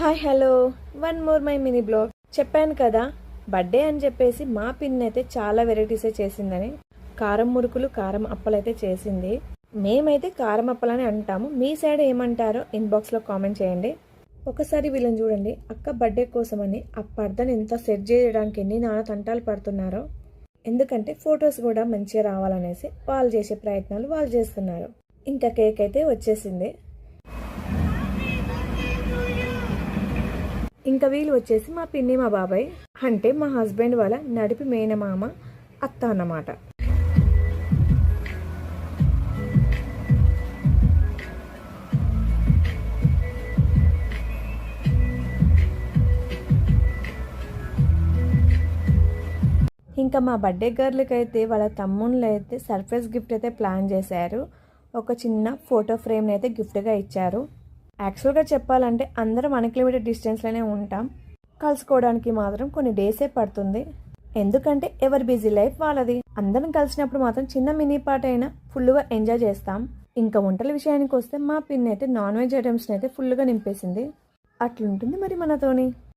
Hi hello one more my mini blog. చెప్పాను కదా birthday అని చెప్పేసి మా పిన్ అయితే చాలా వెరైటీసే చేసిందని. కారం మురుకులు, కారం అప్పలైతే చేసింది. మేమైతే కారం అప్పలని అంటాము, మీ సైడ్ ఏమంటారో ఇన్బాక్స్లో కామెంట్ చేయండి. ఒకసారి వీళ్ళని చూడండి, అక్క బర్త్డే కోసమని ఆ పర్దను ఎంత సెట్ చేయడానికి ఎన్ని నాన్న తంటాలు పడుతున్నారో. ఎందుకంటే ఫొటోస్ కూడా మంచిగా రావాలనేసి వాళ్ళు చేసే ప్రయత్నాలు వాళ్ళు చేస్తున్నారు. ఇంకా కేక్ అయితే వచ్చేసింది. ఇంకా వీళ్ళు వచ్చేసి మా పిన్ని మా బాబాయ్, అంటే మా హస్బెండ్ వాళ్ళ నడిపి మేనమామ అత్త అన్నమాట. ఇంకా మా బర్త్డే గర్ల్కి అయితే వాళ్ళ తమ్ముళ్ళు అయితే సర్ప్రైజ్ గిఫ్ట్ అయితే ప్లాన్ చేశారు. ఒక చిన్న ఫోటో ఫ్రేమ్ని అయితే గిఫ్ట్గా ఇచ్చారు. యాక్చువల్గా చెప్పాలంటే అందరం 1 కిలోమీటర్ డిస్టెన్స్లోనే ఉంటాం, కలుసుకోవడానికి మాత్రం కొన్ని డేసే పడుతుంది. ఎందుకంటే ఎవరి బిజీ లైఫ్ వాళ్ళది. అందరం కలిసినప్పుడు మాత్రం చిన్న మినీ పార్ట్ అయినా ఫుల్గా ఎంజాయ్ చేస్తాం. ఇంకా వంటల విషయానికి వస్తే మా పిన్ అయితే నాన్ వెజ్ ఐటమ్స్ని అయితే ఫుల్గా నింపేసింది. అట్లుంటుంది మరి మనతోని.